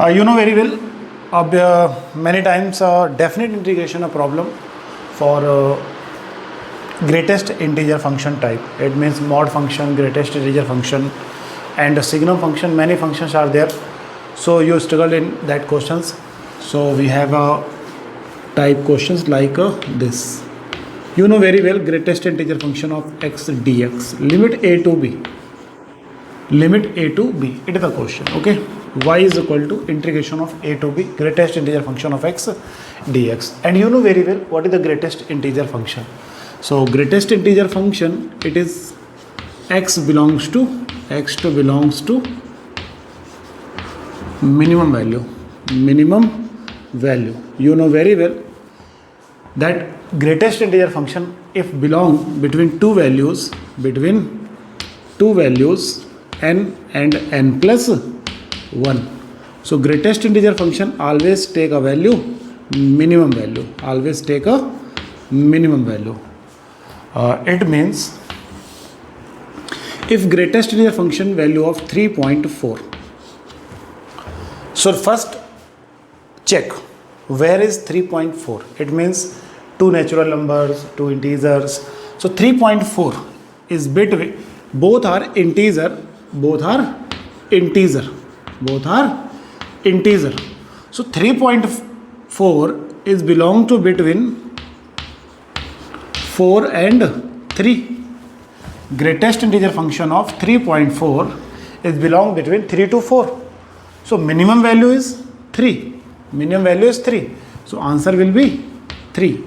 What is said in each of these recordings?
You know very well, many times definite integration a problem for greatest integer function type. It means mod function, greatest integer function, and a signum function. Many functions are there, so you struggled in that questions. So we have type questions like this. You know very well, greatest integer function of x dx, limit a to b. Limit a to b, it is a question. Okay, y is equal to integration of a to b, greatest integer function of x dx. And you know very well what is the greatest integer function. So greatest integer function, it is x belongs to minimum value. You know very well that greatest integer function if belong between two values n and n plus 1. So greatest integer function always take a value, minimum value. Always take a minimum value. It means if greatest integer function value of 3.4. So first check where is 3.4. It means two natural numbers, two integers. So 3.4 is between, both are integer. So 3.4 is belong to between 4 and 3. Greatest integer function of 3.4 is belong between 3 to 4. So minimum value is 3. So answer will be 3.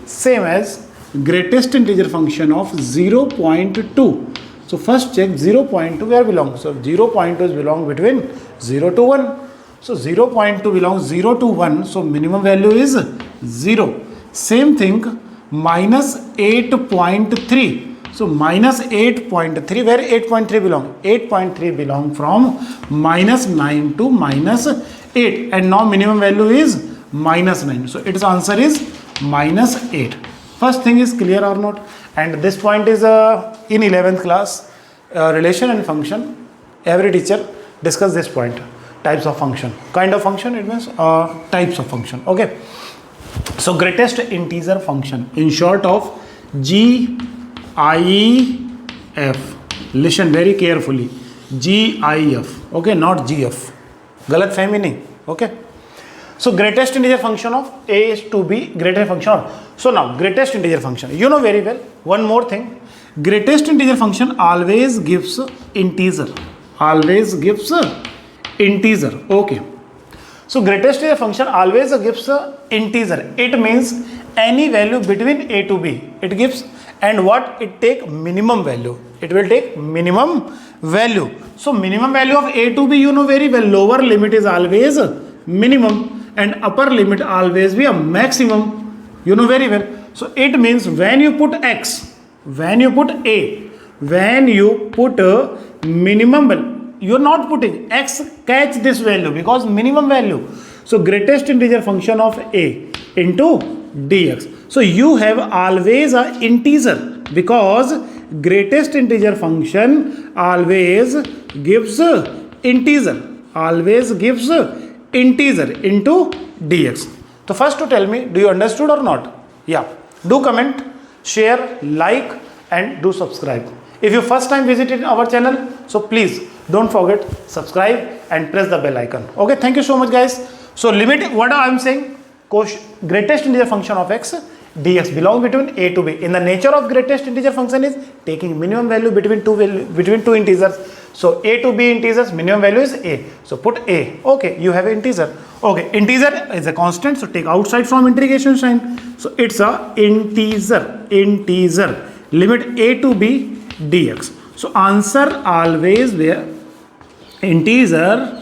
Same as greatest integer function of 0.2. So first check 0.2 where belongs. So 0.2 is belong between 0 to 1. So 0.2 belongs 0 to 1. So minimum value is 0. Same thing, minus 8.3. So minus 8.3, where 8.3 belong? 8.3 belong from minus 9 to minus 8. And now minimum value is minus 9. So its answer is minus 8. First thing is clear or not? And this point is in 11th class, relation and function. Every teacher discuss this point. Types of function. Kind of function, it means types of function. Okay. So greatest integer function, in short of GIF. Listen very carefully. GIF. Okay, not GF. Galat fahmi nahi. Okay. So greatest integer function of a is to b, greatest function of. So now greatest integer function. You know very well. One more thing. Greatest integer function always gives integer. Okay. So greatest integer function always gives integer. It means any value between a to b it gives, and what it take minimum value. It will take minimum value. So minimum value of a to b you know very well. Lower limit is always minimum and upper limit always be a maximum. You know very well. So it means when you put x, when you put minimum value, you are not putting x, catch this value because minimum value. So greatest integer function of a into dx. So you have always a integer because greatest integer function always gives integer into dx. So first to tell me, do you understood or not? Yeah. Do comment, share, like and do subscribe. If you first time visited our channel, so please don't forget subscribe and press the bell icon. Okay, thank you so much guys. So limit, what I am saying, greatest integer function of x dx belong between a to b. In the nature of greatest integer function is taking minimum value between two integers. So a to b integers, minimum value is a. So put a. Okay, you have integer. Okay, integer is a constant. So take outside from integration sign. So it's a integer. Limit a to b dx. So answer always where integer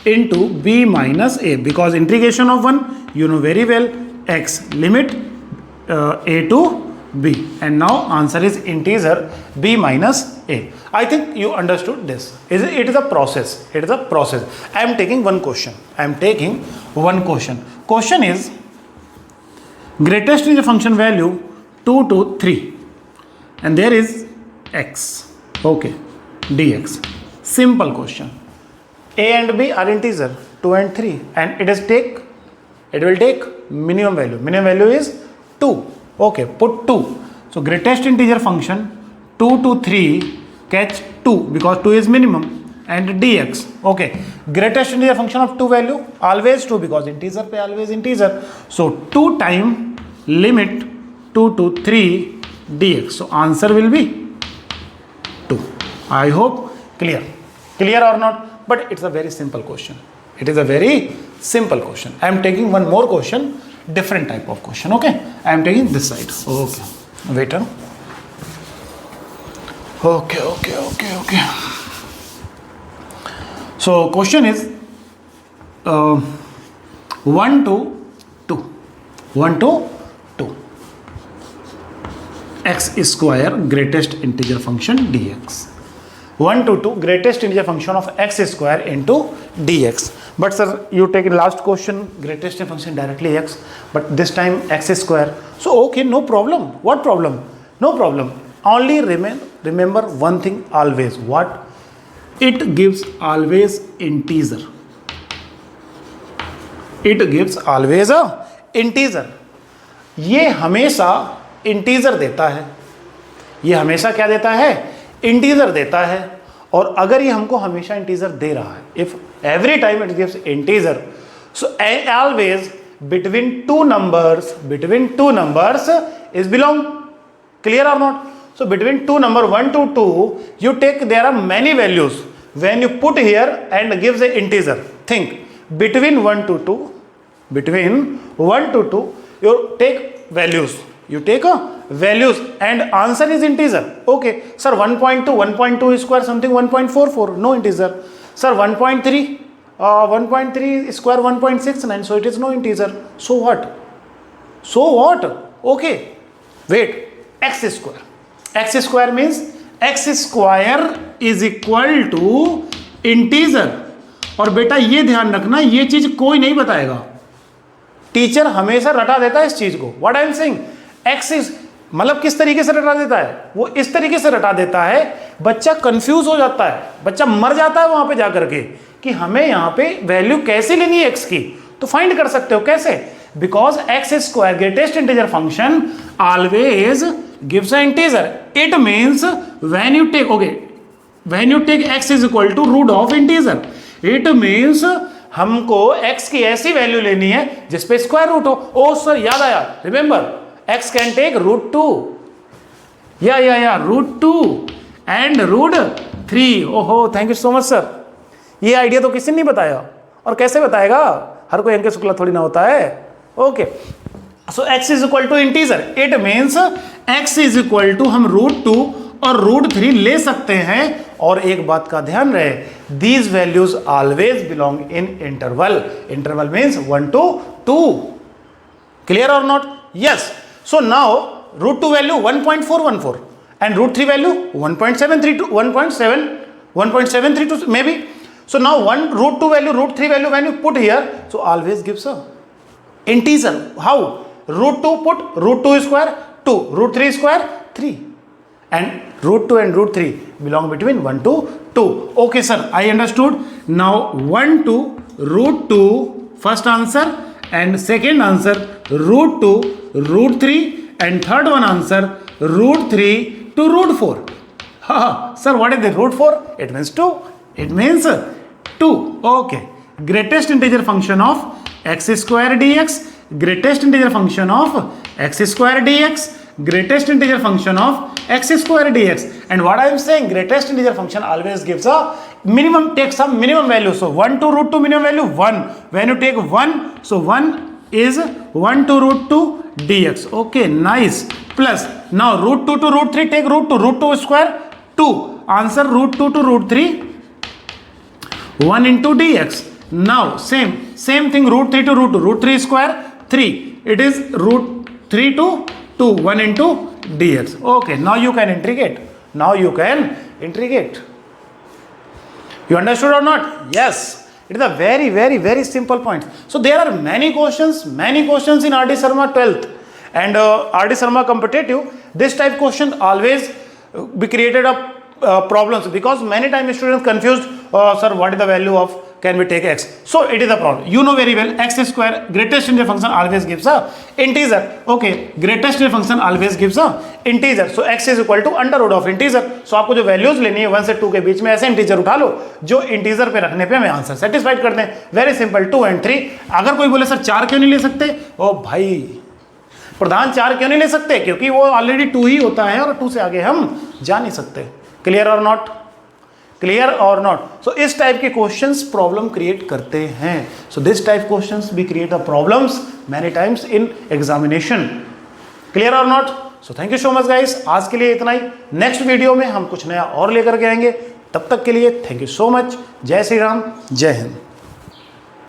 into b minus a, because integration of 1 you know very well, x limit a to b, and now answer is integer b minus a. I think you understood this. It is a process. I am taking one question. Question is greatest integer function value 2 to 3 and there is x. Okay, dx. Simple question. A and B are integer 2 and 3, and it will take minimum value. Minimum value is 2. Okay, put 2. So greatest integer function 2 to 3 catch 2 because 2 is minimum, and dx. Okay, greatest integer function of 2 value always 2 because integer pe always integer. So 2 time limit 2 to 3 dx. So answer will be 2. I hope clear or not? But it's a very simple question. It is a very simple question. I am taking one more question, different type of question. Okay, I am taking this side. Okay, wait. Okay. So question is 1 to 2 x square greatest integer function dx. 1 to 2 greatest integer function of x square into dx. But sir, you take last question greatest integer function directly x, but this time x square. So okay, no problem. What problem? No problem. Only remember one thing always. What? It gives always integer. It gives always a integer. ये हमेशा integer देता है. ये हमेशा क्या देता है? Integer देता है. और अगर ये हमको हमेशा इंटीजर दे रहा है, if every time it gives integer, so always between two numbers is belong. Clear or not? So between two number 1 to 2, you take, there are many values. When you put here and gives a integer, think between 1 to 2, you take values. You take values and answer is integer. Okay, sir, 1.2 square something 1.44, no integer. Sir, 1.3 square 1.69, so it is no integer. So what? Okay, wait, x square means x square is equal to integer. और बेटा ये ध्यान रखना, ये चीज कोई नहीं बताएगा, टीचर हमेशा रटा देता है इस चीज को. What I am saying, x is मतलब किस तरीके से रटा देता है, वो इस तरीके से रटा देता है, बच्चा कंफ्यूज हो जाता है, बच्चा मर जाता है वहां पे जाकर के कि हमें यहां पे वैल्यू कैसे लेनी है x की. तो फाइंड कर सकते हो कैसे, because x square greatest integer function always gives an integer. It means when you take x is equal to root of integer, it means हमको x की ऐसी वैल्यू लेनी है जिसपे स्क्वायर रूट हो. ओ सर याद आया, रिमेंबर x कैन टेक √2, या √2 एंड √3. ओहो, thank you so much sir. ये आइडिया तो किसी ने नहीं बताया, और कैसे बताएगा, हर कोई अंकित शुक्ला थोड़ी ना होता है. Okay, so x is equal to integer, it means x is equal to हम √2 और √3 ले सकते हैं. और एक बात का ध्यान रहे, these values always belong in interval. Interval means 1 to 2. Clear और not? Yes. So now √2 value 1.414 and √3 value 1.732 maybe. So now √2 value, √3 value when you put here, so always gives a integer. How? √2 put √2 square 2, √3 square 3, and √2 and √3 belong between 1 to 2. Okay sir, I understood. Now 1 to √2 first answer, and second answer √2 √3, and third one answer √3 to √4. Sir, what is the √4? It means 2. It means 2. Okay. Greatest integer function of x square dx, greatest integer function of x square dx, greatest integer function of x square dx. And what I am saying, greatest integer function always gives a minimum, take some minimum value. So 1 to √2 minimum value 1. When you take 1, so 1 is 1 to √2 dx. Okay, nice. Plus now √2 to √3, take √2 square 2. Answer √2 to √3 1 into dx. Now same thing, √3 to √3 square 3. It is √3 to 2, 1 into dx. Okay, now you can integrate. You understood or not? Yes. It is a very, very, very simple point. So there are many questions in R.D. Sharma 12th and R.D. Sharma competitive. This type question always be created up problems, because many times students confused sir, what is the value of, can we take x? So it is a problem. You know very well, x square, greatest integer function always gives a integer. Okay, greatest integer function always gives a integer. So x is equal to under root of integer. So आपको जो values लेनी है 1 से 2 के बीच में ऐसे integer उठा लो जो इंटीजर पे रखने पे हमें आंसर सेटिस्फाइड कर दें. Very simple, 2 and 3. अगर कोई बोले सर 4 क्यों नहीं ले सकते? ओ भाई प्रधान 4 क्यों नहीं ले सकते? क्योंकि वो ऑलरेडी 2 ही होता है और 2 से आगे हम जा नहीं सकते. क्लियर और नॉट? क्लियर और नॉट? सो इस टाइप के क्वेश्चंस प्रॉब्लम क्रिएट करते हैं. सो दिस टाइप क्वेश्चंस भी create the problems many times in examination. Clear और not? So thank you so much guys, आज के लिए इतना ही. नेक्स्ट वीडियो में हम कुछ नया और लेकर के आएंगे. तब तक के लिए थैंक यू सो मच. जय श्री राम, जय हिंद.